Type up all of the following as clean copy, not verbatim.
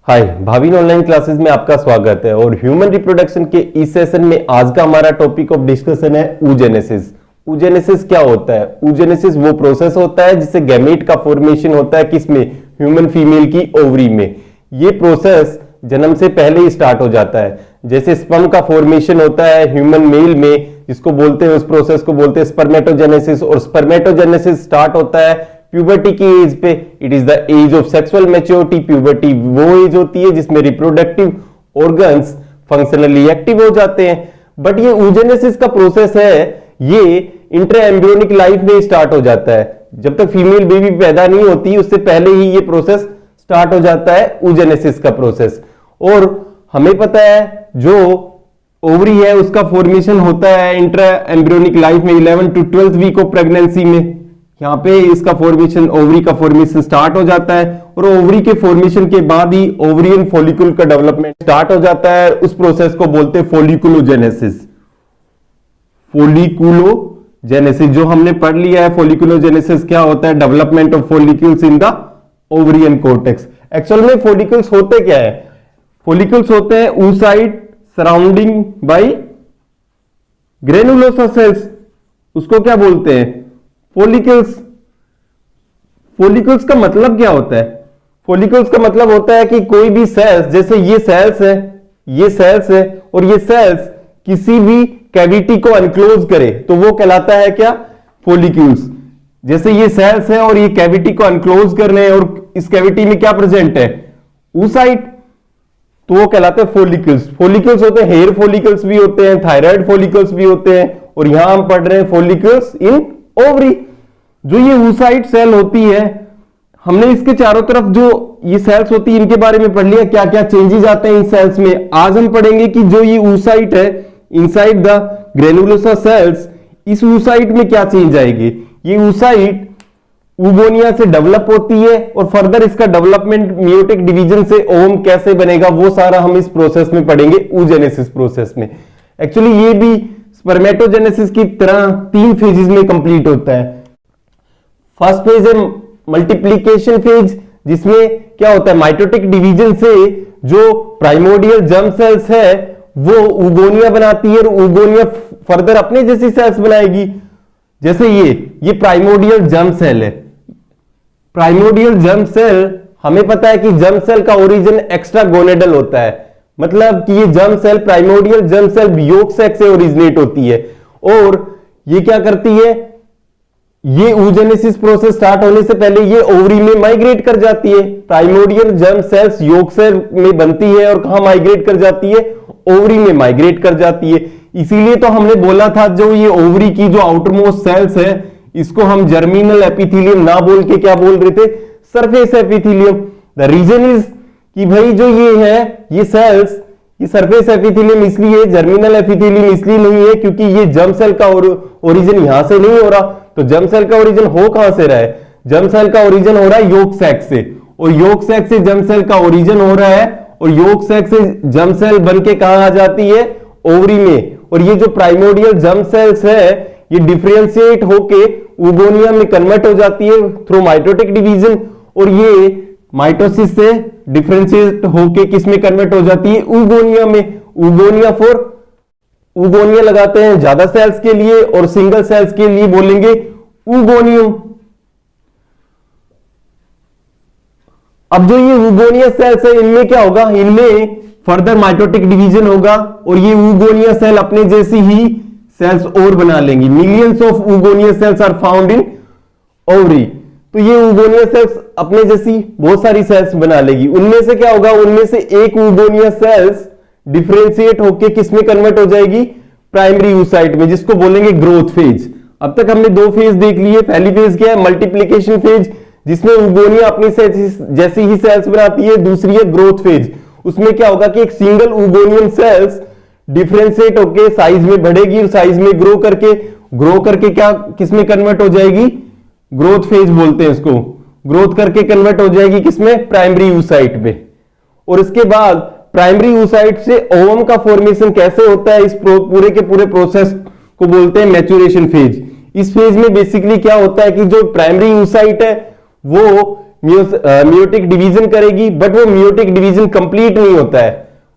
हाय, Bhavin online classes में आपका स्वागत है। और ह्यूमन रिप्रोडक्शन के इस सेशन में आज का हमारा टॉपिक ऑफ डिस्कशन है oogenesis। oogenesis क्या होता है? oogenesis वो प्रोसेस होता है जिससे गैमेट का फॉर्मेशन होता है किसमें? ह्यूमन फीमेल की ओवरी में। ये प्रोसेस जन्म से पहले ही स्टार्ट हो जाता है। जैसे स्पर्म का फॉर्मेशन होता है ह्यूमन मेल में, जिसको बोलते हैं, उस प्रोसेस को बोलते हैं स्पर्मेटोजेनेसिस। और स्पर्मेटोजेनेसिस स्टार्ट होता है प्यूबर्टी की एज पे। It is the age of sexual maturity. Puberty वो एज होती है जिसमें रिप्रोडक्टिव ऑर्गन्स फंक्शनली एक्टिव हो जाते हैं। बट ये oogenesis का प्रोसेस है, ये इंट्रा एम्ब्रियोनिक लाइफ में स्टार्ट हो जाता है। जब तक फीमेल बेबी पैदा नहीं होती उससे पहले ही ये प्रोसेस स्टार्ट हो जाता है, oogenesis का प्रोसेस। और हमें पता है जो ओवरी है उसका फॉर्मेशन होता है इंट्रा एम्ब्रियोनिक लाइफ में 11 to 12 वीक ऑफ प्रेगनेंसी में। यहां पे इसका फॉर्मेशन, ओवरी का फॉर्मेशन स्टार्ट हो जाता है। और ओवरी के फॉर्मेशन के बाद ही ओवरियन फॉलिकल का डेवलपमेंट स्टार्ट हो जाता है। उस प्रोसेस को बोलते हैं फॉलिकुलोजेनेसिस। फॉलिकुलोजेनेसिस जो हमने पढ़ लिया है, फॉलिकुलोजेनेसिस क्या होता है? Development of follicles in the ovarian cortex. Actual में फॉलिकल्स होते क्या है? फॉलिकल्स होते हैं oocyte surrounding by granulosa cells. उसको क्या बोलते हैं? फॉलिकल्स। फॉलिकल्स का मतलब क्या होता है? फॉलिकल्स का मतलब होता है कि कोई भी सेल्स, जैसे ये सेल्स है, ये सेल्स है, और ये सेल्स किसी भी कैविटी को अनक्लोज करे तो वो कहलाता है क्या? फॉलिक्यूल्स। जैसे ये सेल्स है और ये कैविटी को अनक्लोज कर रहे हैं और इस कैविटी में क्या प्रेजेंट है? oocyte, तो वो कहलाते हैं फॉलिकल्स। फॉलिकल्स होते हैं, हेयर फॉलिकल्स भी होते हैं, थायराइड फॉलिकल्स भी होते हैं। और यहां हम पढ़ रहे हैं फॉलिकल्स इन ओवरी। जो ये oocyte सेल होती है, हमने इसके चारों तरफ जो ये सेल्स होती है इनके बारे में पढ़ लिया, क्या क्या चेंजेस आते हैं इन सेल्स में। आज हम पढ़ेंगे कि जो ये oocyte है इनसाइड द ग्रेनुलोसा सेल्स, इस oocyte में क्या चेंज आएगी। ये oocyte ऊगोनिया से डेवलप होती है और फर्दर इसका डेवलपमेंट मियोटिक डिवीजन से ओवम कैसे बनेगा वो सारा हम इस प्रोसेस में पढ़ेंगे, oogenesis प्रोसेस में। एक्चुअली ये भी स्पर्मेटोजेनेसिस की तरह 3 फेजेस में कंप्लीट होता है। फर्स्ट फेज है मल्टीप्लीकेशन फेज, जिसमें क्या होता है? माइटोटिक डिवीजन से जो प्राइमोर्डियल जर्म सेल्स है वो ऊगोनिया बनाती है और ऊगोनिया फर्दर अपने जैसी सेल्स बनाएगी। जैसे ये प्राइमोर्डियल जर्म सेल है। प्राइमोर्डियल जर्म सेल, हमें पता है कि जर्म सेल का ओरिजिन एक्स्ट्रा गोनेडल होता है। मतलब कि ये germ cell, primordial germ cell yolk sac से ओरिजिनेट होती है। और ये क्या करती है? ये oogenesis प्रोसेस स्टार्ट होने से पहले ये ओवरी में माइग्रेट कर जाती है। प्राइमोर्डियल जर्म सेल्स योग सेल में बनती है और कहां माइग्रेट कर जाती है? ओवरी में माइग्रेट कर जाती है। इसीलिए तो हमने बोला था जो ये ओवरी की जो आउटरमोस्ट सेल्स है इसको हम जर्मिनल एपिथेलियम ना बोल के क्या बोल रहे थे? Surface epithelium. The reason is कि भाई जो ये है, ये सेल्स, ये सरफेस एपिथेलियम इसलिए, जर्मिनल एपिथेलियम इसलिए नहीं है क्योंकि ये जर्म सेल का ओरिजिन यहां से नहीं हो रहा। तो जर्म सेल का ओरिजिन हो कहां से रहा है? जर्म सेल का ओरिजिन हो रहा है योग सैक से, और योग सैक से जर्म सेल का ओरिजिन हो रहा है, और योग सैक से जर्म सेल बन के कहां आ जाती है? ओवरी में। और ये जो प्राइमोर्डियल जर्म सेल्स है ये डिफरेंशिएट होके ऊगोनिया में कन्वर्ट हो जाती है थ्रू माइटोटिक डिवीजन। और ये माइटोसिस से डिफरेंशिएट होके किस में कन्वर्ट हो जाती है? ऊगोनिया में। ऊगोनिया फॉर, ऊगोनिया लगाते हैं ज्यादा सेल्स के लिए और सिंगल सेल्स के लिए बोलेंगे ऊगोनियम। अब जो ये ऊगोनिया सेल्स है इनमें क्या होगा? इनमें फर्दर माइटोटिक डिवीजन होगा और ये ऊगोनिया सेल अपने जैसी ही सेल्स और बना लेंगी। Millions of oogonia cells are found in ovary. तो ये ऊगोनिया सेल्स अपने जैसी बहुत सारी सेल्स बना लेगी। उनमें से क्या होगा? उनमें से एक ऊगोनिया सेल्स डिफरेंशिएट होके किसमें कन्वर्ट हो जाएगी? प्राइमरी oocyte में, जिसको बोलेंगे ग्रोथ फेज। अब तक हमने 2 फेज देख लिए। पहली फेज क्या है? मल्टीप्लीकेशन फेज, जिसमें ऊगोनिया अपनी जैसी ही सेल्स बनाती है। दूसरी है ग्रोथ फेज। उसमें क्या होगा कि एक सिंगल ऊगोनियन सेल्स डिफरेंशिएट होके साइज में बढ़ेगी और साइज में ग्रो करके क्या किसमें कन्वर्ट हो जाएगी? ग्रोथ फेज बोलते हैं इसको। ग्रोथ करके कन्वर्ट हो जाएगी किसमें? प्राइमरी oocyte में। और इसके बाद प्राइमरी oocyte से ओवम का फॉर्मेशन कैसे होता है, इस पूरे के पूरे प्रोसेस को बोलते हैं मैच्योरेशन फेज। इस फेज में बेसिकली क्या होता है कि जो प्राइमरी oocyte है वो मियोटिक डिवीजन करेगी, बट वो मियोटिक डिवीजन कंप्लीट नहीं होता है,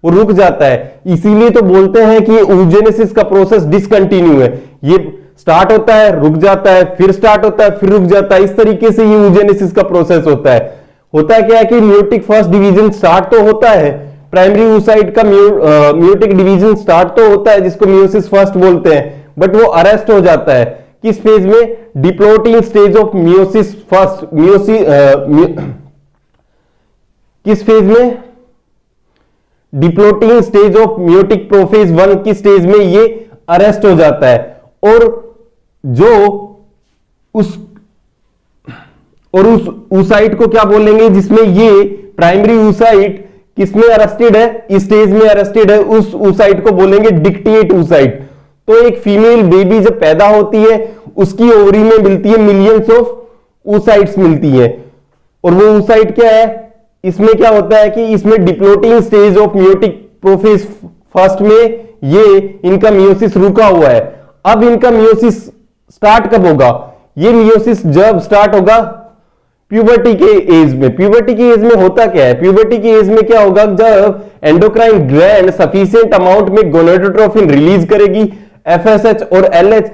वो रुक जाता है। इसीलिए तो बोलते हैं कि oogenesis का प्रोसेस डिसकंटिन्यू है। ये स्टार्ट होता है, रुक जाता है, फिर स्टार्ट होता है, फिर रुक जाता है। इस तरीके से ये oogenesis का प्रोसेस होता है। होता है क्या है कि मियोटिक फर्स्ट डिवीजन स्टार्ट तो होता है, प्राइमरी oocyte का मियोटिक डिवीजन स्टार्ट तो होता है, जिसको मियोसिस फर्स्ट बोलते हैं, बट वो अरेस्ट हो जाता है। किस फेज में? डिप्लोटिंग स्टेज ऑफ मियोसिस फर्स्ट। किस फेज में? डिप्लोटिंग स्टेज ऑफ मियोटिक प्रोफेज 1 की स्टेज में ये अरेस्ट हो जाता है। और जो उस oocyte को क्या बोलेंगे जिसमें ये प्राइमरी oocyte किसमें अरेस्टेड है? इस स्टेज में अरेस्टेड है, उस oocyte को बोलेंगे डिक्टेट oocyte। तो एक फीमेल बेबी जब पैदा होती है, उसकी ओवरी में मिलती है मिलियंस ऑफ oocytes मिलती है। और वो oocyte क्या है? इसमें क्या होता है कि इसमें diplotene stage of meiotic prophase first में ये इनका मियोसिस रुका हुआ है। अब इनका मियोसिस स्टार्ट कब होगा? ये मियोसिस जब स्टार्ट होगा प्यूबर्टी के एज में। प्यूबर्टी की एज में होता क्या है? प्यूबर्टी की एज में क्या होगा? जब एंडोक्राइन ग्लैंड सफिशिएंट अमाउंट में गोनाडोट्रोफिन रिलीज करेगी, एफएसएच और एलएच,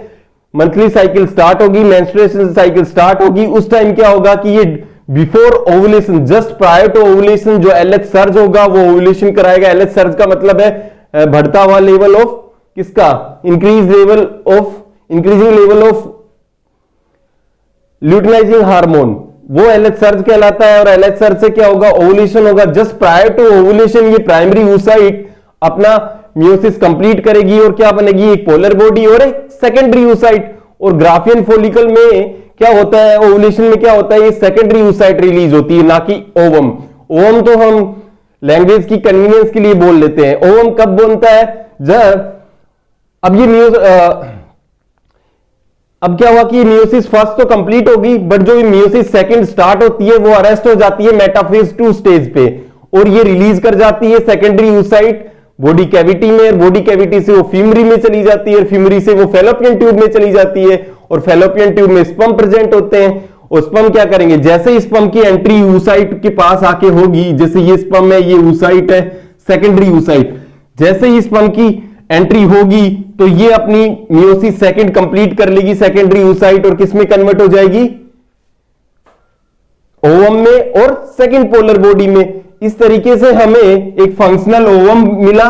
मंथली साइकिल स्टार्ट होगी, मेंस्ट्रुएशन साइकिल स्टार्ट होगी। उस टाइम क्या होगा कि ये before ovulation, just prior to ovulation, जो एलएच सर्ज होगा वो ओवुलेशन कराएगा। एलएच सर्ज का मतलब है बढ़ता हुआ लेवल ऑफ किसका? Increasing level of luteinizing hormone, वो एलएच सर्ज कहलाता है। और एलएच सर्ज से क्या होगा? ओवुलेशन होगा। जस्ट प्रायर टू ओवुलेशन ये प्राइमरी oocyte अपना मियोसिस कंप्लीट करेगी और क्या बनेगी? एक पोलर बॉडी और एक सेकेंडरी oocyte। और ग्राफियन फॉलिकल में क्या होता है? ओवुलेशन में क्या होता है? ये सेकेंडरी oocyte रिलीज होती है, ना कि ओवम। ओवम तो हम लैंग्वेज की कन्वीनियंस के लिए बोल लेते हैं। ओवम कब बनता है? जब अब क्या हुआ कि मियोसिस फर्स्ट तो कंप्लीट होगी, बट जो मियोसिस सेकंड स्टार्ट होती है वो अरेस्ट हो जाती है मेटाफेज 2 स्टेज पे, और ये रिलीज कर जाती है सेकेंडरी oocyte बॉडी कैविटी में। और बॉडी कैविटी से वो फीमरी में चली जाती है, और फीमरी से वो फेलोपियन ट्यूब में चली जाती है। और फेलोपियन ट्यूब में स्पर्म प्रेजेंट होते हैं। और स्पर्म क्या करेंगे? जैसे स्पर्म की एंट्री oocyte के पास आके होगी, जैसे ये स्पर्म है, ये oocyte है, सेकेंडरी oocyte, जैसे ही स्पर्म की एंट्री होगी तो ये अपनी मियोसिस सेकंड कंप्लीट कर लेगी सेकेंडरी oocyte, और किस में कन्वर्ट हो जाएगी? ओवम में और सेकंड पोलर बॉडी में। इस तरीके से हमें एक फंक्शनल ओवम मिला,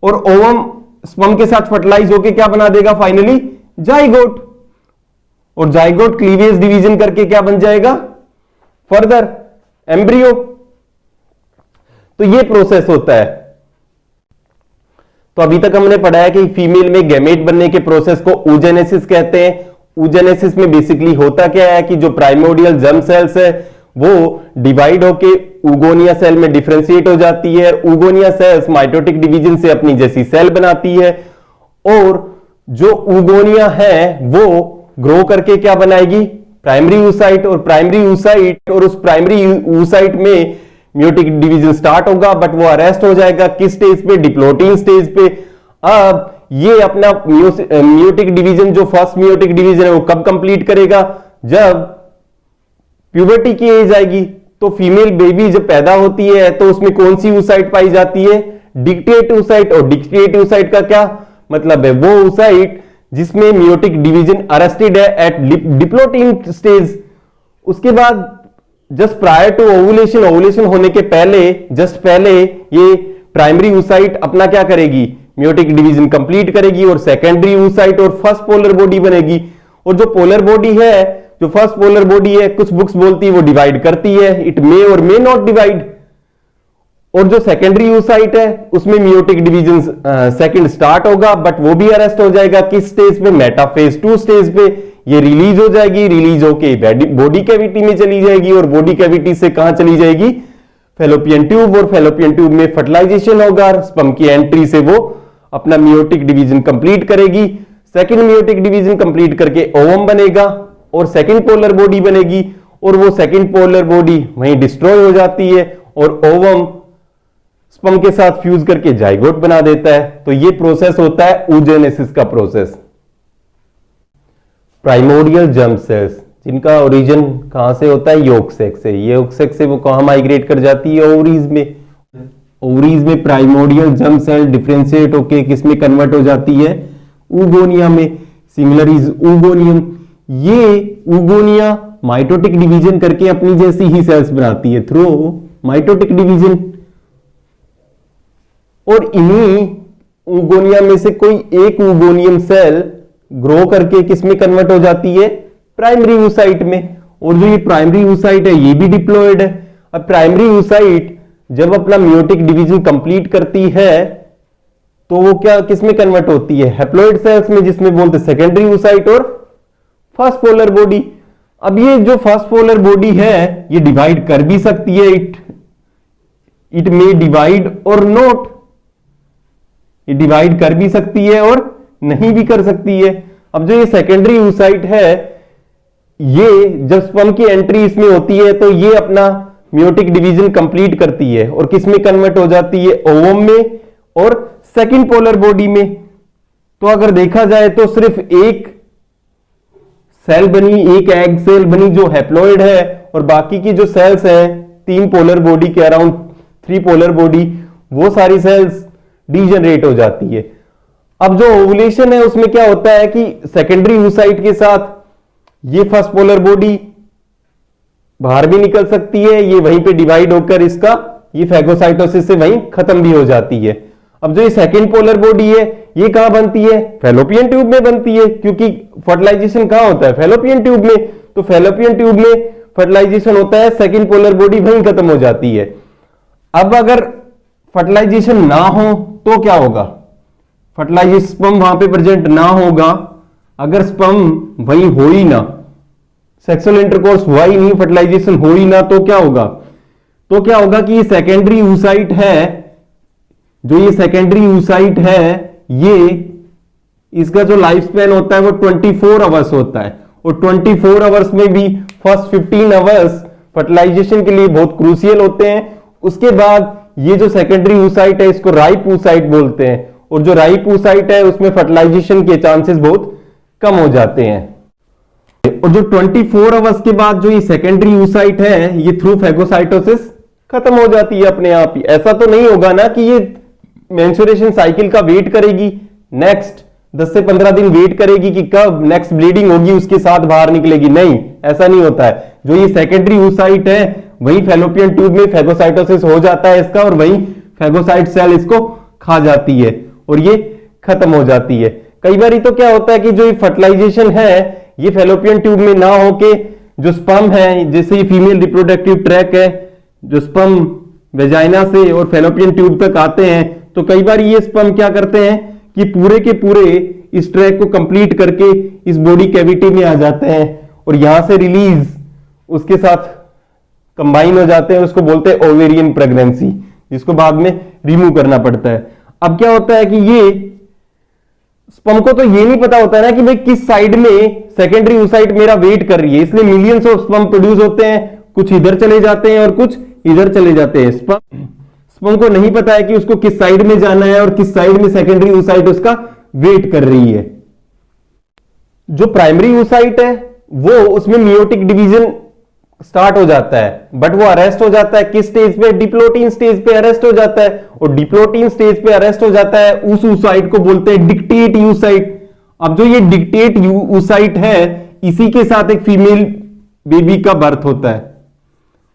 और ओवम स्पर्म के साथ फर्टिलाइज होकर क्या बना देगा? Finally zygote. और जाइगोट क्लीवेज डिवीजन करके क्या बन जाएगा? Further embryo. तो ये प्रोसेस होता है। तो अभी तक हमने पढ़ा है कि फीमेल में गैमेट बनने के प्रोसेस को oogenesis कहते हैं। oogenesis में बेसिकली होता क्या है कि जो प्राइमोर्डियल जर्म सेल्स है वो डिवाइड होके ऊगोनिया सेल में डिफरेंशिएट हो जाती है। ऊगोनिया सेल्स माइटोटिक डिवीजन से अपनी जैसी सेल बनाती है, और जो ऊगोनिया है वो ग्रो करके क्या बनाएगी? Primary oocyte। और प्राइमरी oocyte, और उस प्राइमरी oocyte में मियोटिक डिवीजन स्टार्ट होगा, बट वो अरेस्ट हो जाएगा किस स्टेज पे? डिप्लोटिंग स्टेज पे। अब ये अपना मियोटिक डिवीजन, जो फर्स्ट मियोटिक डिवीजन है, वो कब कंप्लीट करेगा? जब प्यूबर्टी की एज आएगी। तो फीमेल बेबी जब पैदा होती है तो उसमें कौन सी oocyte पाई जाती है? Dictate oocyte। और डिक्टेट oocyte का क्या मतलब है? वो oocyte जिसमें मियोटिक डिवीजन अरेस्टेड है एट डिप्लोटिंग स्टेज। उसके बाद just prior to ovulation, ovulation होने के पहले, जस्ट पहले, ये प्राइमरी oocyte अपना क्या करेगी? मियोटिक डिवीजन कंप्लीट करेगी, और सेकेंडरी oocyte और फर्स्ट पोलर बॉडी बनेगी। और जो पोलर बॉडी है, जो फर्स्ट पोलर बॉडी है, कुछ बुक्स बोलती है वो डिवाइड करती है, इट मे और मे नॉट डिवाइड। और जो सेकेंडरी oocyte है उसमें मियोटिक डिवीजन सेकंड स्टार्ट होगा, बट वो भी अरेस्ट हो जाएगा किस स्टेज पे? मेटाफेज 2 स्टेज पे। ये रिलीज हो जाएगी, रिलीज होके बॉडी कैविटी में चली जाएगी, और बॉडी कैविटी से कहां चली जाएगी? Fallopian tube. और फेलोपियन ट्यूब में फर्टिलाइजेशन होगा, स्पर्म की एंट्री से वो अपना मियोटिक डिवीजन कंप्लीट करेगी। सेकंड मियोटिक डिवीजन कंप्लीट करके ओवम बनेगा, और सेकंड पोलर बॉडी बनेगी, और वो सेकंड पोलर बॉडी वहीं डिस्ट्रॉय हो जाती है, और ओवम स्पर्म के साथ फ्यूज करके जाइगोट बना देता है। तो ये प्रोसेस होता है oogenesis का प्रोसेस। प्राइमोर्डियल जर्म सेल्स, जिनका ओरिजिन कहां से होता है, यॉर्क सैक से। यॉर्क सैक से वो कहां माइग्रेट कर जाती है, ओवरीज में। ओवरीज में प्राइमोर्डियल जर्म सेल डिफरेंशिएट होके किसमें कन्वर्ट हो जाती है, ऊगोनिया में। Similar is oogonium. ये ऊगोनिया माइटोटिक डिवीजन करके अपनी जैसी ही सेल्स बनाती है थ्रू माइटोटिक डिवीजन। और इन्हीं ऊगोनिया में से कोई एक ऊगोनियम सेल ग्रो करके किसमें कन्वर्ट हो जाती है, प्राइमरी oocyte में। और जो ये प्राइमरी oocyte है ये भी डिप्लॉयड है। अब प्राइमरी oocyte जब अपना मियोटिक डिवीजन कंप्लीट करती है तो वो क्या किसमें कन्वर्ट होती है, हैप्लॉइड सेल्स में, जिसमें बोलते सेकेंडरी oocyte और फर्स्ट पोलर बॉडी। अब ये जो फर्स्ट पोलर बॉडी है ये डिवाइड कर भी सकती है, इट मे डिवाइड और नॉट। ये डिवाइड कर भी सकती है और नहीं भी कर सकती है। अब जो ये सेकेंडरी oocyte है ये जब स्पर्म की एंट्री इसमें होती है तो ये अपना मियोटिक डिवीजन कंप्लीट करती है और किसमें कन्वर्ट हो जाती है, ओवम में और सेकंड पोलर बॉडी में। तो अगर देखा जाए तो सिर्फ एक सेल बनी, एक एग सेल बनी जो हैप्लॉइड है, और बाकी की जो सेल्स हैं 3 पोलर बॉडी के अराउंड, 3 पोलर बॉडी, वो सारी सेल्स डीजनरेट हो जाती है। अब जो ओवुलेशन है उसमें क्या होता है कि सेकेंडरी oocyte के साथ ये फर्स्ट पोलर बॉडी बाहर भी निकल सकती है, ये वहीं पे डिवाइड होकर इसका ये फैगोसाइटोसिस से वहीं खत्म भी हो जाती है। अब जो ये सेकेंड पोलर बॉडी है ये कहां बनती है, फैलोपियन ट्यूब में बनती है, क्योंकि फर्टिलाइजेशन कहां होता है, फैलोपियन ट्यूब में। तो फैलोपियन ट्यूब में फर्टिलाइजेशन होता है, सेकेंड पोलर बॉडी वहीं खत्म हो जाती है। अब अगर फर्टिलाइजेशन ना हो तो क्या होगा, फर्टिलाइजेशन स्पर्म वहां पे प्रेजेंट ना होगा, अगर स्पर्म वहीं हो ही ना, सेक्सुअल इंटरकोर्स हुआ ही नहीं, फर्टिलाइजेशन हो ही ना, तो क्या होगा, तो क्या होगा कि ये सेकेंडरी oocyte है, जो ये सेकेंडरी oocyte है ये इसका जो लाइफ स्पैन होता है वो 24 आवर्स होता है। और 24 आवर्स में भी फर्स्ट 15 आवर्स फर्टिलाइजेशन के लिए बहुत क्रूशियल होते हैं। उसके बाद ये जो सेकेंडरी oocyte है इसको राइप oocyte बोलते हैं, और जो राइप oocyte है उसमें फर्टिलाइजेशन के चांसेस बहुत कम हो जाते हैं। और जो 24 आवर्स के बाद जो ये सेकेंडरी oocyte है ये थ्रू फैगोसाइटोसिस खत्म हो जाती है अपने आप ही। ऐसा तो नहीं होगा ना कि ये मेंस्ट्रुएशन साइकिल का वेट करेगी, नेक्स्ट 10 से 15 दिन वेट करेगी कि कब नेक्स्ट ब्लीडिंग होगी उसके साथ बाहर निकलेगी, नहीं, ऐसा नहीं होता है। जो ये सेकेंडरी oocyte है वही फैलोपियन ट्यूब में फैगोसाइटोसिस हो जाता है इसका, और वही फैगोसाइट सेल इसको खा जाती है और ये खत्म हो जाती है। कई बार तो क्या होता है कि जो ये फर्टिलाइजेशन है ये फैलोपियन ट्यूब में ना होके जो स्पर्म है, जैसे ये फीमेल रिप्रोडक्टिव ट्रैक है, जो स्पर्म वेजाइना से और फैलोपियन ट्यूब तक आते हैं, तो कई बार ये स्पर्म क्या करते हैं कि पूरे के पूरे इस ट्रैक को कंप्लीट करके इस बॉडी कैविटी में आ जाते हैं और यहां से रिलीज उसके साथ कंबाइन हो जाते हैं। उसको बोलते हैं ओवेरियन प्रेगनेंसी, जिसको बाद में रिमूव करना पड़ता है। अब क्या होता है कि ये स्पर्म को तो ये नहीं पता होता है ना कि भाई किस साइड में सेकेंडरी oocyte मेरा वेट कर रही है, इसलिए मिलियंस ऑफ स्पर्म प्रोड्यूस होते हैं, कुछ इधर चले जाते हैं और कुछ इधर चले जाते हैं। स्पर्म को नहीं पता है कि उसको किस साइड में जाना है और किस साइड में सेकेंडरी oocyte उसका वेट कर रही है। जो प्राइमरी oocyte है वो उसमें मियोटिक डिवीजन स्टार्ट हो जाता है, बट वो अरेस्ट हो जाता है किस स्टेज पे, डिप्लोटीन स्टेज पे अरेस्ट हो जाता है। और डिप्लोटीन स्टेज पे अरेस्ट हो जाता है उस oocyte को बोलते हैं डिक्टेट oocyte। अब जो ये डिक्टेट oocyte है इसी के साथ एक फीमेल बेबी का बर्थ होता है,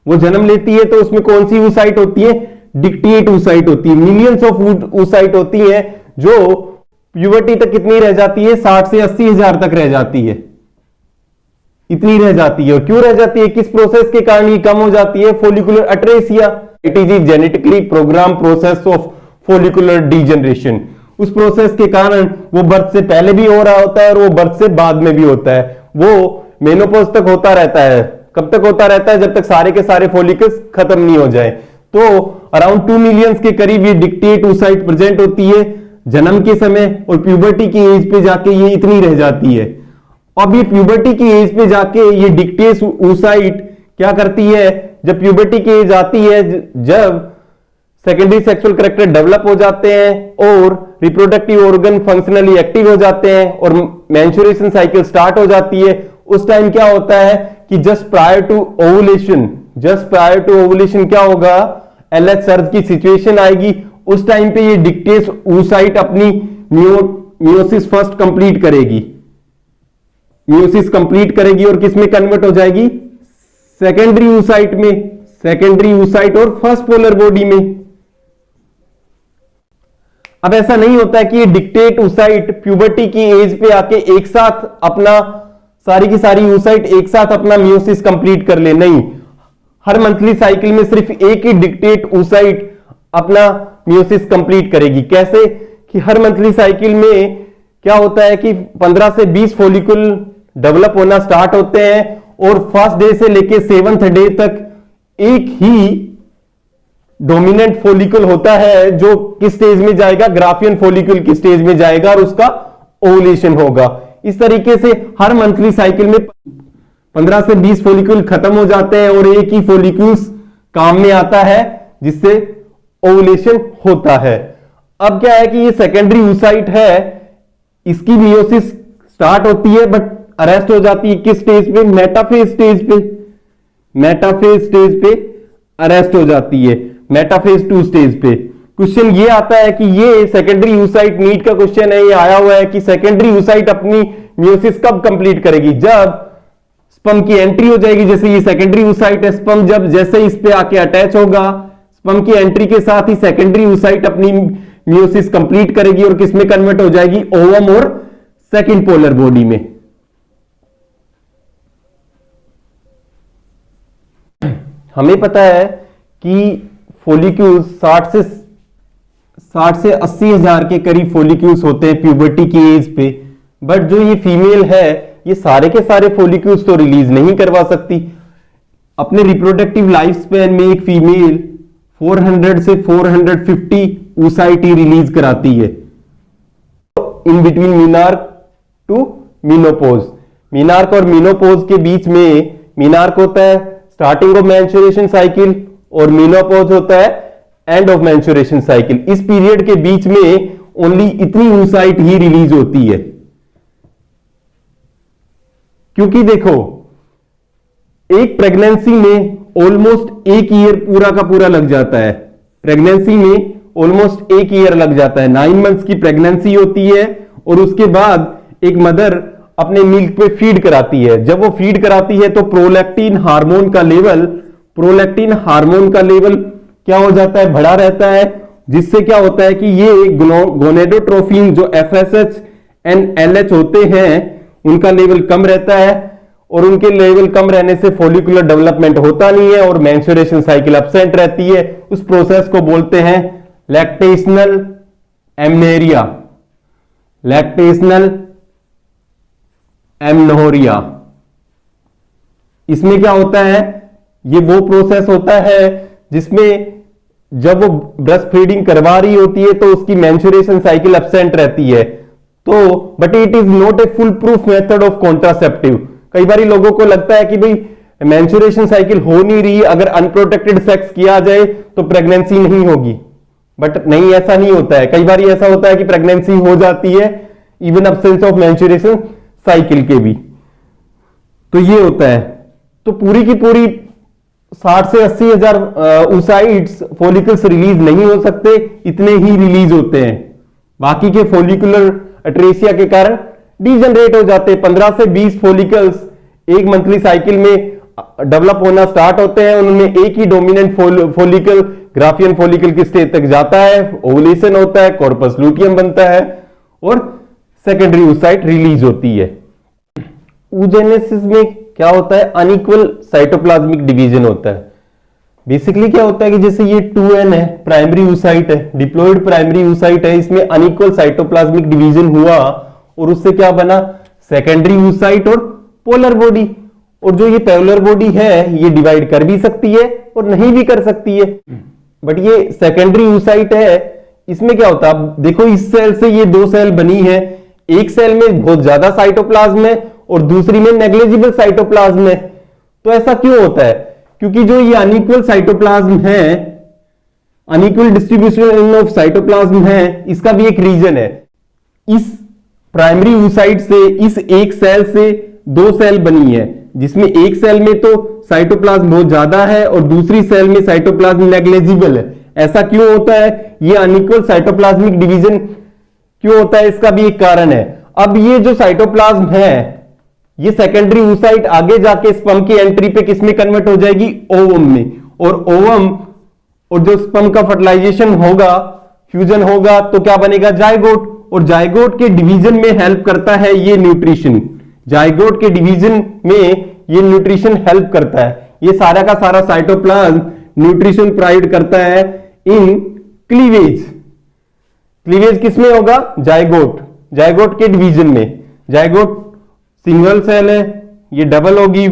वो जन्म लेती है, तो उसमें कौन सी oocyte होती है, डिक्टेट oocyte होती है। मिलियंस ऑफ oocyte होती है जो प्यूबर्टी तक कितनी रह जाती है, 60 से 80 हजार तक रह जाती है, इतनी रह जाती है। और क्यों रह जाती है, किस प्रोसेस के कारण ये कम हो जाती है, follicular atresia. It is genetically program process of follicular degeneration. उस प्रोसेस के कारण वो बर्थ से पहले भी हो रहा होता है और वो बर्थ से बाद में भी होता है। वो मेनोपॉज तक होता रहता है। कब तक होता रहता है, जब तक सारे के सारे फॉलिकल्स खत्म नहीं हो जाए। तो अराउंड 2 मिलियंस के करीब ये डिक्टेट oocyte प्रेजेंट होती है जन्म के समय, और प्यूबर्टी की एज पे जाके ये इतनी रह जाती है। अब ये प्यूबर्टी की एज पे जाके ये डिक्टेट oocyte क्या करती है, जब प्यूबर्टी की एज आती है, जब सेकेंडरी सेक्सुअल कैरेक्टर डेवलप हो जाते हैं और रिप्रोडक्टिव ऑर्गन फंक्शनली एक्टिव हो जाते हैं और मेंस्ट्रुएशन साइकिल स्टार्ट हो जाती है, उस टाइम क्या होता है कि जस्ट प्रायर टू ओवुलेशन क्या होगा, एलएच सर्ज की सिचुएशन आएगी। उस टाइम पे ये डिक्टेस oocyte अपनी मियोसिस फर्स्ट कंप्लीट करेगी और किस में कन्वर्ट हो जाएगी, सेकेंडरी oocyte और फर्स्ट पोलर बॉडी में। अब ऐसा नहीं होता है कि ये डिक्टेट oocyte प्यूबर्टी की एज पे आके एक साथ अपना सारी की सारी oocyte एक साथ अपना मियोसिस कंप्लीट कर ले, नहीं। हर मंथली साइकिल में सिर्फ एक ही डिक्टेट oocyte अपना मियोसिस कंप्लीट करेगी। कैसे कि हर मंथली साइकिल में क्या होता है कि 15 से 20 फॉलिकल डेवलप होना स्टार्ट होते हैं और फर्स्ट डे से लेके 7th डे तक एक ही डोमिनेंट फॉलिकल होता है जो किस स्टेज में जाएगा, ग्राफियन फॉलिकल की स्टेज में जाएगा और उसका ओवुलेशन होगा। इस तरीके से हर मंथली साइकिल में 15 से 20 फॉलिकल खत्म हो जाते हैं और एक ही फॉलिकल्स काम में आता है जिससे ओवुलेशन होता है। अब क्या है कि ये सेकेंडरी oocyte है, इसकी मियोसिस स्टार्ट होती है बट अरेस्ट हो जाती है किस स्टेज पे, मेटाफेज स्टेज पे अरेस्ट हो जाती है, मेटाफेज 2 स्टेज पे। क्वेश्चन ये आता है कि ये सेकेंडरी oocyte नीट का क्वेश्चन है, ये आया हुआ है कि सेकेंडरी oocyte अपनी मियोसिस कब कंप्लीट करेगी, जब स्पर्म की एंट्री हो जाएगी। जैसे ये सेकेंडरी oocyte है, स्पर्म जब जैसे इस पे आके अटैच होगा, स्पर्म की एंट्री के साथ ही सेकेंडरी oocyte अपनी मियोसिस कंप्लीट करेगी और किसमें कन्वर्ट हो जाएगी, ओवम और सेकंड पोलर बॉडी में। हमें पता है कि फॉलिक्यूल्स 60 से 80 हजार के करीब फॉलिक्यूल्स होते हैं प्यूबर्टी की एज पे, बट जो ये फीमेल है ये सारे के सारे फॉलिक्यूल्स तो रिलीज नहीं करवा सकती। अपने रिप्रोडक्टिव लाइफ स्पैन में एक फीमेल 400 से 450 oocyte रिलीज कराती है in between menarche to menopause. Menarche और मीनोपोज के बीच में मीनार्क होता है स्टार्टिंग ऑफ मेंस्ट्रुएशन साइकिल और मीनोपोज होता है एंड ऑफ मेंस्ट्रुएशन साइकिल। इस पीरियड के बीच में ओनली इतनी oocyte ही रिलीज होती है, क्योंकि देखो एक प्रेगनेंसी में ऑलमोस्ट 1 ईयर पूरा का पूरा लग जाता है। प्रेगनेंसी में ऑलमोस्ट 1 ईयर लग जाता है। 9 मंथ्स की प्रेगनेंसी होती है और उसके बाद एक मदर अपने मिल्क पे फीड कराती है। जब वो फीड कराती है तो प्रोलैक्टिन हार्मोन का लेवल क्या हो जाता है, बढ़ा रहता है, जिससे क्या होता है कि ये गोनेडोट्रोफिन जो FSH एंड LH होते हैं उनका लेवल कम रहता है और उनके लेवल कम रहने से फॉलिकुलर डेवलपमेंट होता नहीं है और मेंस्ट्रुएशन साइकिल एब्सेंट रहती है। उस प्रोसेस को बोलते हैं लैक्टेशनल एमनोरिया। इसमें क्या होता है, ये वो प्रोसेस होता है जिसमें जब वो ब्रेस्ट फीडिंग करवा रही होती है तो उसकी मेंस्ट्रुएशन साइकिल एब्सेंट रहती है। तो but it is not a full proof method of contraceptive. कई बार लोगों को लगता है कि भाई मेंस्ट्रुएशन साइकिल हो नहीं रही, अगर अनप्रोटेक्टेड सेक्स किया जाए तो प्रेगनेंसी नहीं होगी, बट नहीं, ऐसा नहीं होता है। कई बार ऐसा होता है कि प्रेगनेंसी हो जाती है even absence of menstruation cycle के भी। तो ये होता है। तो पूरी की पूरी 60 से 80 हजार oocytes फॉलिकल्स रिलीज नहीं हो सकते, इतने ही रिलीज होते हैं। बाकी के फॉलिकुलर अट्रेसिया के कारण डीजनरेट हो जाते हैं। 15 से 20 फॉलिकल्स एक मंथली साइकिल में डेवलप होना स्टार्ट होते हैं। उनमें एक ही डोमिनेंट फॉलिकल ग्राफियन फॉलिकल की स्टेज तक जाता है, ओवुलेशन होता है, कॉर्पस लूटियम बनता है और सेकेंडरी oocyte रिलीज होती है। oogenesis में क्या होता है, अनइक्वल साइटोप्लाज्मिक डिवीजन होता है। बेसिकली क्या होता है कि जैसे ये 2n है, प्राइमरी oocyte है, डिप्लॉयड प्राइमरी oocyte है, इसमें अनइक्वल साइटोप्लाज्मिक डिवीजन हुआ और उससे क्या बना, सेकेंडरी oocyte और पोलर बॉडी। और जो ये पोलर बॉडी है ये डिवाइड कर भी सकती है और नहीं भी कर सकती है। बट ये सेकेंडरी oocyte है, इसमें क्या होता है, देखो इस सेल से ये 2 सेल बनी है, एक सेल में बहुत ज्यादा साइटोप्लाज्म है और दूसरी में नेग्लिजिबल साइटोप्लाज्म है। तो ऐसा क्यों होता है, क्योंकि जो ये अनइक्वल साइटोप्लाज्म है, अनइक्वल डिस्ट्रीब्यूशन ऑफ साइटोप्लाज्म है, इसका भी एक रीजन है। इस प्राइमरी oocyte से, इस एक सेल से दो सेल बनी है, जिसमें एक सेल में तो साइटोप्लाज्म बहुत ज्यादा है और दूसरी सेल में साइटोप्लाज्म नेग्लिजिबल है। ऐसा क्यों होता है? ये अनइक्वल साइटोप्लाज्मिक डिवीजन क्यों होता है, इसका भी एक कारण है। अब ये जो साइटोप्लाज्म है, ये सेकेंडरी oocyte आगे जाके स्पर्म की एंट्री पे किसमें कन्वर्ट हो जाएगी? ओवम में। और ओवम और जो स्पर्म का फर्टिलाइजेशन होगा, फ्यूजन होगा, तो क्या बनेगा? जायगोट। और जायगोट के डिवीजन में हेल्प करता है ये न्यूट्रिशन। जायगोट के डिवीजन में ये न्यूट्रिशन हेल्प करता है। ये सारा का सारा साइटोप्लाज्म न्यूट्रिशन प्रोवाइड करता है इन क्लीवेज। क्लीवेज किसमें होगा? जायगोट। जायगोट के डिवीजन में। जायगोट सिंगल सेल है, ये डबल होगी,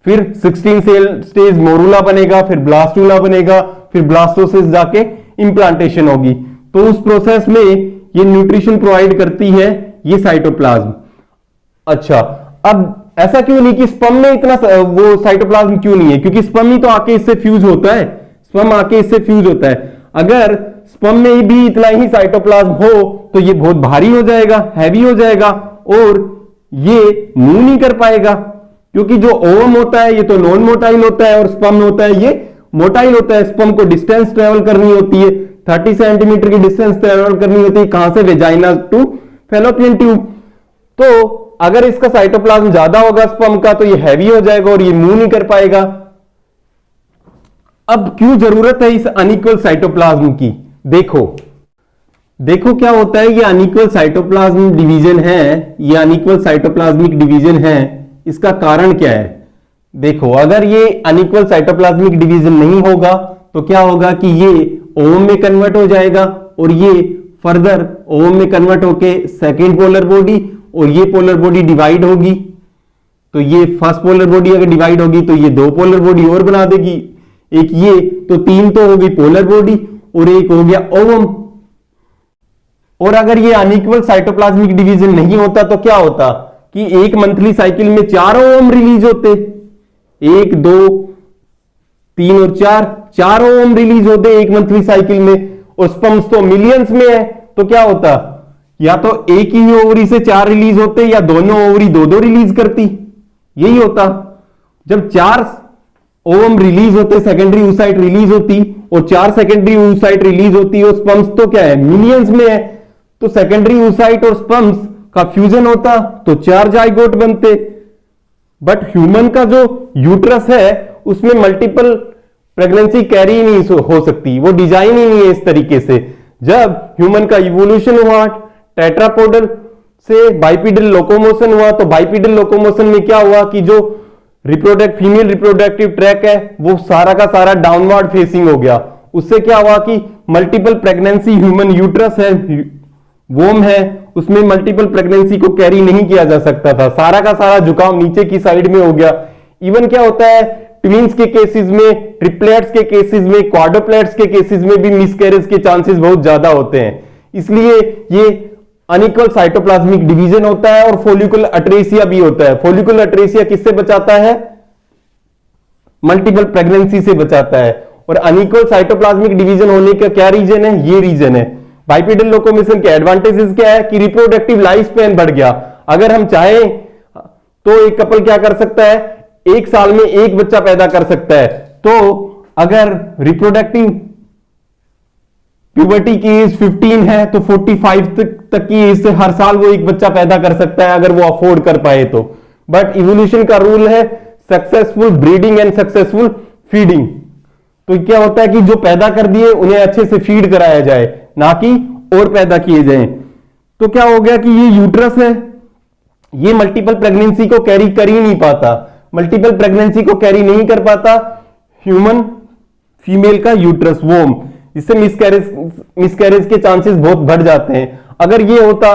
फिर 16 सेल स्टेज मोरूला बनेगा, फिर ब्लास्टूला बनेगा, फिर ब्लास्टोसिस जाके इंप्लांटेशन होगी। तो उस प्रोसेस में ये न्यूट्रिशन प्रोवाइड करती है ये साइटोप्लाज्म। अच्छा, अब ऐसा क्यों नहीं कि स्पर्म में इतना वो साइटोप्लाज्म क्यों नहीं है? क्योंकि स्पर्म ही तो आके इससे फ्यूज होता है। स्पर्म आके इससे फ्यूज होता है। अगर स्पर्म में भी इतना ही साइटोप्लाज्म हो तो ये बहुत भारी हो जाएगा, हैवी हो जाएगा और ये मूव नहीं कर पाएगा। क्योंकि जो ओवम होता है ये तो नॉन मोटाइल होता है और स्पर्म होता है ये मोटाइल होता है। स्पर्म को डिस्टेंस ट्रेवल करनी होती है, 30 सेंटीमीटर की डिस्टेंस ट्रेवल करनी होती है। कहां से? Vagina to fallopian tube. तो अगर इसका साइटोप्लाज्म ज्यादा होगा स्पर्म का तो ये हैवी हो जाएगा और ये मूव नहीं कर पाएगा। अब क्यों जरूरत है इस अनइक्वल साइटोप्लाज्म की? देखो क्या होता है। ये अनइक्वल साइटोप्लाज्म डिवीजन है, ये अनइक्वल साइटोप्लाज्मिक डिवीजन है। इसका कारण क्या है? देखो, अगर ये अनइक्वल साइटोप्लाज्मिक डिवीजन नहीं होगा तो क्या होगा कि ये ओवम में कन्वर्ट हो जाएगा और ये फर्दर ओवम में कन्वर्ट होके सेकेंड पोलर बॉडी, और ये पोलर बॉडी डिवाइड होगी। तो ये फर्स्ट पोलर बॉडी अगर डिवाइड होगी तो ये दो पोलर बॉडी और बना देगी। एक ये तो तीन तो हो गई पोलर बॉडी और एक हो गया ओवम। और अगर ये अनइक्वल साइटोप्लाज्मिक डिवीजन नहीं होता तो क्या होता कि एक मंथली साइकिल में 4 ओवम रिलीज होते। 1 2 3 और 4 ओवम रिलीज होते एक मंथली साइकिल में। और स्पर्म्स तो मिलियंस में है, तो क्या होता? या तो एक ही ओवरी से 4 रिलीज होते या दोनों ओवरी 2-2 रिलीज करती। यही होता। जब 4 ओवम रिलीज होते, सेकेंडरी oocyte रिलीज होती और 4 सेकेंडरी oocyte रिलीज होती और स्पर्म्स तो क्या है? मिलियंस में है। तो सेकेंडरी oocyte और स्पर्म्स का फ्यूजन होता तो 4 जाइगोट बनते। बट ह्यूमन का जो यूट्रस है उसमें मल्टीपल प्रेगनेंसी कैरी नहीं हो सकती, वो डिजाइन ही नहीं है इस तरीके से। जब ह्यूमन का इवोल्यूशन हुआ, टेट्रापोडल से बाइपीडल लोकोमोशन हुआ, तो बाइपीडल लोकोमोशन में क्या हुआ कि जो फीमेल रिप्रोडक्टिव ट्रैक है वो सारा का सारा डाउनवर्ड फेसिंग हो गया। उससे क्या हुआ कि मल्टीपल प्रेगनेंसी, ह्यूमन यूट्रस है, वोम है, उसमें मल्टीपल प्रेगनेंसी को कैरी नहीं किया जा सकता था। सारा का सारा झुकाव नीचे की साइड में हो गया। इवन क्या होता है ट्विंस के केसेस में, ट्रिपलेट्स के केसेस में, क्वाड्रुप्लेट्स के केसेस में भी मिसकैरेज के चांसेस बहुत ज्यादा होते हैं। इसलिए ये अनइक्वल साइटोप्लाज्मिक डिवीजन होता है। और फोलिकुलर अट्रेसिया भी होता है। फोलिकुलर अट्रेसिया किससे बचाता है? मल्टीपल प्रेगनेंसी से बचाता है। और अनइक्वल साइटोप्लाज्मिक डिवीजन होने का क्या रीजन है? ये रीजन है। बाइपीडल लोकोमोशन के एडवांटेजेस क्या है कि रिप्रोडक्टिव लाइफ स्पैन बढ़ गया। अगर हम चाहें तो एक कपल क्या कर सकता है? 1 साल में एक बच्चा पैदा कर सकता है। तो अगर रिप्रोडक्टिव प्यूबर्टी की एज 15 है तो 45 तक की एज से हर साल वो एक बच्चा पैदा कर सकता है, अगर वो अफोर्ड कर पाए तो। बट इवोल्यूशन का रूल है successful breeding and successful feeding. तो क्या होता है कि जो पैदा कर दिए उन्हें अच्छे से फीड कराया जाए, ना कि और पैदा किए जाएं। तो क्या हो गया कि ये यूट्रस है, ये मल्टीपल प्रेगनेंसी को कैरी कर ही नहीं पाता। मल्टीपल प्रेगनेंसी को कैरी नहीं कर पाता ह्यूमन फीमेल का यूट्रस, वोम, जिससे मिसकैरेज के चांसेस बहुत बढ़ जाते हैं। अगर ये होता,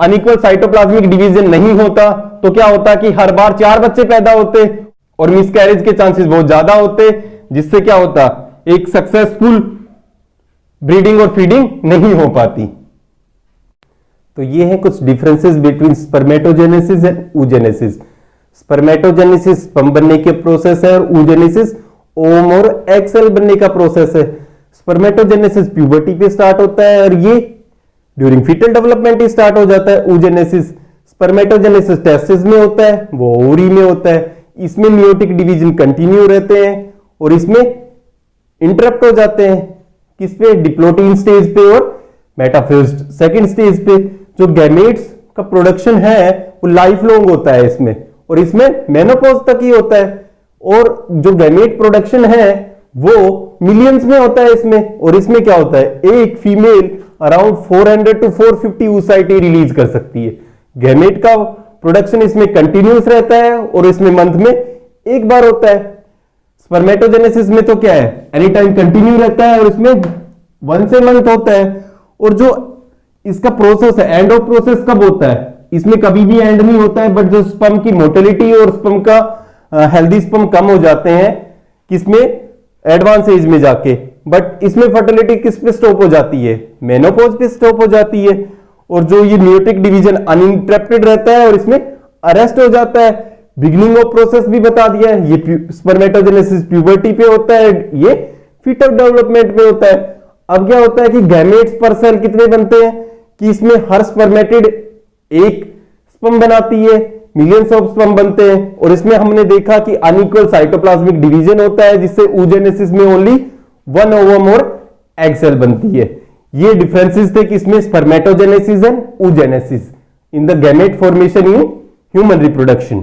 अनइक्वल साइटोप्लाज्मिक डिवीजन नहीं होता, तो क्या होता कि हर बार 4 बच्चे पैदा होते और मिसकैरेज के चांसेस बहुत ज्यादा होते, जिससे क्या होता एक सक्सेसफुल ब्रीडिंग और फीडिंग नहीं हो पाती। तो ये है कुछ differences between spermatogenesis and oogenesis। Spermatogenesis sperm बनने के प्रोसेस है और oogenesis ओम और एग सेल बनने का प्रोसेस है। स्पर्मेटोजेनेसिस प्यूबर्टी पे स्टार्ट होता है और ये ड्यूरिंग फीटल डेवलपमेंट ही स्टार्ट हो जाता है। oogenesis स्पर्मेटोजेनेसिस टेस्टिस में होता है, वो ओवरी में होता है। इसमें मियोटिक डिवीजन कंटिन्यू रहते हैं और इसमें इंटरप्ट हो जाते हैं किस पे, डिप्लोटीन स्टेज पे और मेटाफेज सेकंड स्टेज पे। जो गैमेट्स का प्रोडक्शन है वो लाइफ लॉन्ग होता है इसमें, और इसमें मेनोपॉज तक ही होता है। और जो गैमेट प्रोडक्शन है वो मिलियंस में होता है इसमें। और इसमें क्या होता है, एक female around 400 to 450 oocyte release कर सकती है। गैमेट का प्रोडक्शन इसमें कंटिन्यूस रहता है और इसमें मंथ में एक बार होता है। स्पर्मेटोजेनेसिस में तो क्या है, एनी टाइम कंटिन्यू रहता है और इसमें वंस ए मंथ होता है। और जो इसका प्रोसेस है, एंड ऑफ प्रोसेस कब होता है, इसमें कभी भी एंड नहीं होता है। बट जो स्पर्म की मोटिलिटी और स्पर्म का हेल्दी स्पर्म कम हो जाते हैं किसमें, एडवांस एज में जाके। बट इसमें फर्टिलिटी किस पे स्टॉप हो जाती है, मेनोपॉज पे स्टॉप हो जाती है। और जो ये मियोटिक डिवीजन अनइंटरप्टेड रहता है और इसमें अरेस्ट हो जाता है। बिगिनिंग ऑफ प्रोसेस भी बता दिया है, ये स्पर्मेटोजेनेसिस प्यूबर्टी पे होता है, ये फीटल डेवलपमेंट पे होता है। अब क्या होता है कि गैमेट्स पर सेल कितने बनते हैं कि इसमें हर स्पर्मेटिड एक स्पर्म बनाती है, मिलियंस ऑफ स्पर्म बनते हैं। और इसमें हमने देखा कि अनइक्वल साइटोप्लाज्मिक डिवीजन होता है, जिससे oogenesis में only 1 over more egg cell बनती है। ये डिफरेंसेस थे कि इसमें spermatogenesis and oogenesis in the gamete formation in human reproduction.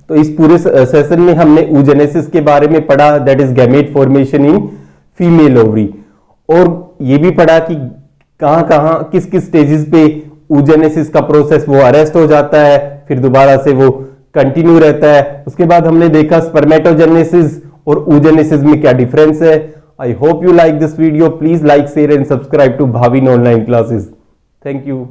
तो इस पूरे सेशन में हमने oogenesis के बारे में पढ़ा, that is gamete formation in female ovary. और ये भी पढ़ा कि कहां कहां किस किस स्टेजेस पे oogenesis का प्रोसेस वो अरेस्ट हो जाता है, फिर दोबारा से वो कंटिन्यू रहता है। उसके बाद हमने देखा स्पर्मेटोजेनेसिस और oogenesis में क्या डिफरेंस है। I hope you like this video. Please like, share and subscribe to Bhavin online classes. Thank you.